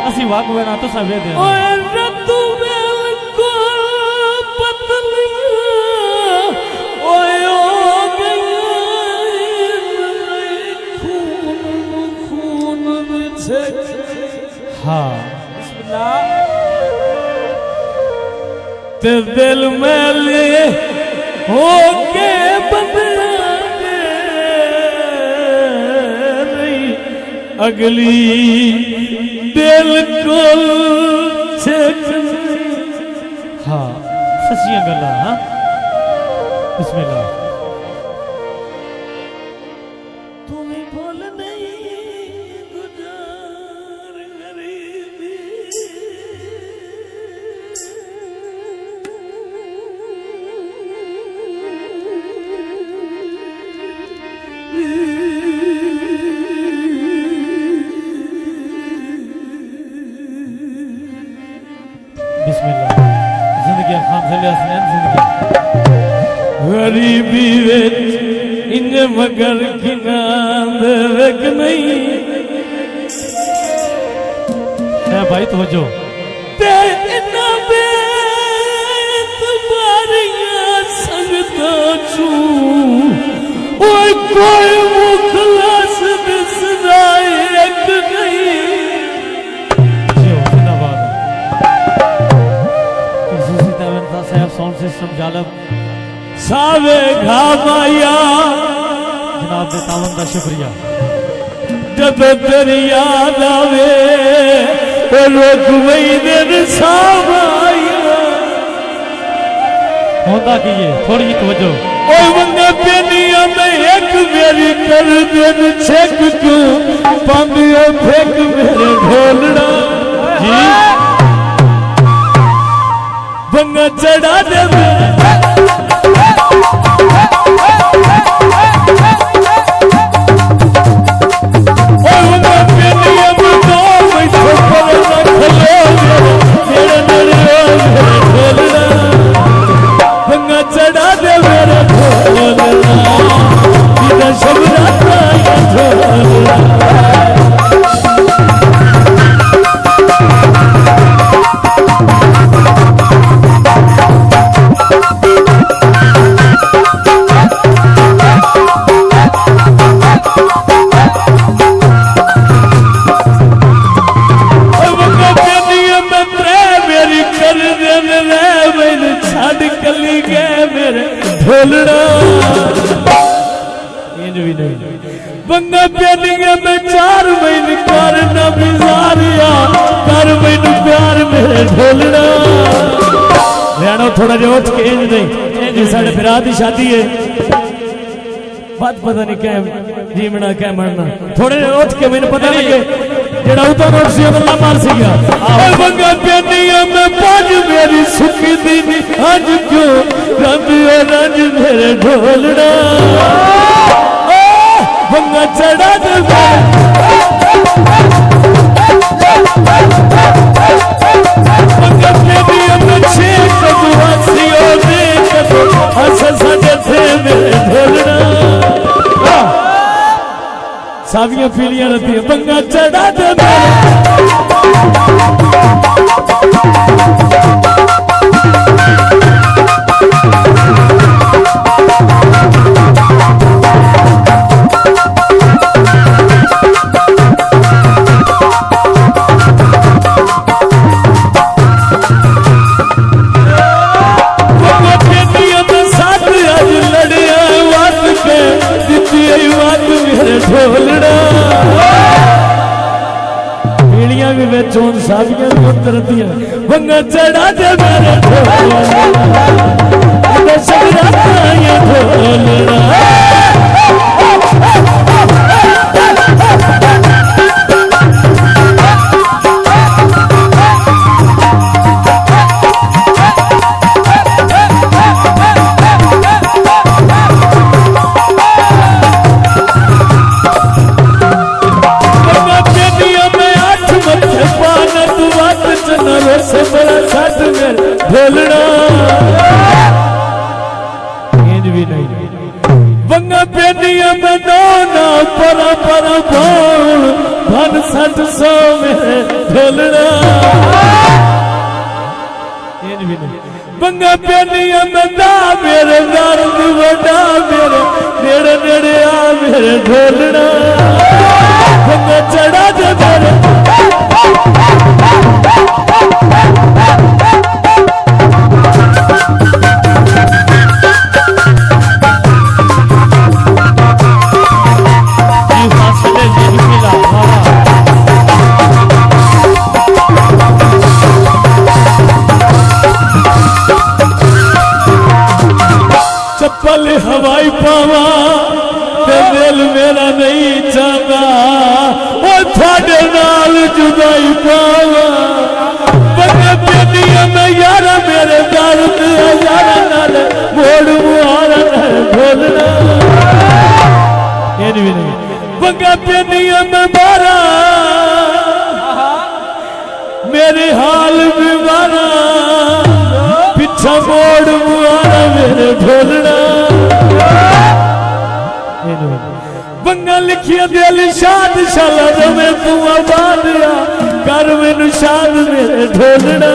असी वाक वेना तो सवे दे ओए रतु मेल को पतलिया ओए ओ गई खून खून बिछे हाँ बिस्मिल्लाह ते दिल में ले हो के बदला दे रही अगली बिल्कुल हाँ सचिया गल्ला हाँ बिस्मिल्लाह तुम्हें बोल नहीं गुजार गरीबी बिस्मिल्लाह जिंदगी खाम चले हसनैन जिंदगी गरीबी विच इन्ने मगर किना देख नहीं है भाई तो जो ते इन्ना बेतबारियां संगता छू ओए कोई मुखलस दिसदा एक नहीं जो जिंदाबाद खुसूसी तवंता साहब साउंड सिस्टम जालब सावे घामाया जनाब दे तावन दा शुक्रिया जब तेरी याद आवे रोक वही दिन सामाया होता की ये थोड़ी जी तवज्जो ओ वंगे पेनिया में एक मेरी कर दिन छेक क्यों पांदियो फेंक मेरे ढोलड़ा जी वंगा चढ़ा दे मेरे बंगा पेनिया में 4 महीने कर न बिजारिया कर मैनू प्यार मेरे ढोलना लेनो थोड़ा जो उठ के इंज नहीं जी साडे भरा दी शादी है बात पता नहीं क्या जीवना क्या मरना थोड़े उठ के मैंने पता नहीं जेड़ा उतो नोट सी अल्लाह मार सी गया ओए बंगा पेनिया में 5 मेरी सुखी दी आज क्यों रंदियो रंज मेरे ढोलना बंगा चढ़ा दे बंगा पेनिया में 6 कदुआसियों दे हंस सजे थे मेरे ढोलना सावियां पीलियां रहती है बंगा चढ़ा दे पीलियां भी बेचोन सावियां भी उतर दिया बंगा चढ़ा दे मेरे ढोलना भी नहीं बंगा पेनिया में दोना पर धन 700 में ढोलना इन भी नहीं बंगा पेनिया मंदा मेरे दर्द वड़ा मेरे नेड़े नेड़े आ मेरे ढोलना बंगा चढ़ा दे मेरे चप्पल हवाई पावा ते दिल मेरा नहीं चाहता वो थोड़े नाल जुदाई पावा बंगे पेनिया में यारा मेरे दर्द यारा नाल मोड़ मुहारा नाल ढोलना ये भी नहीं बंगा पेनिया में मारा मेरे हाल बीमारा पीछा मोड़ मुहारा मेरे ढोलना बंगा लिखिया दिल शाद शाला में तू आबाद कर मैनू शाद मेरे ढोलना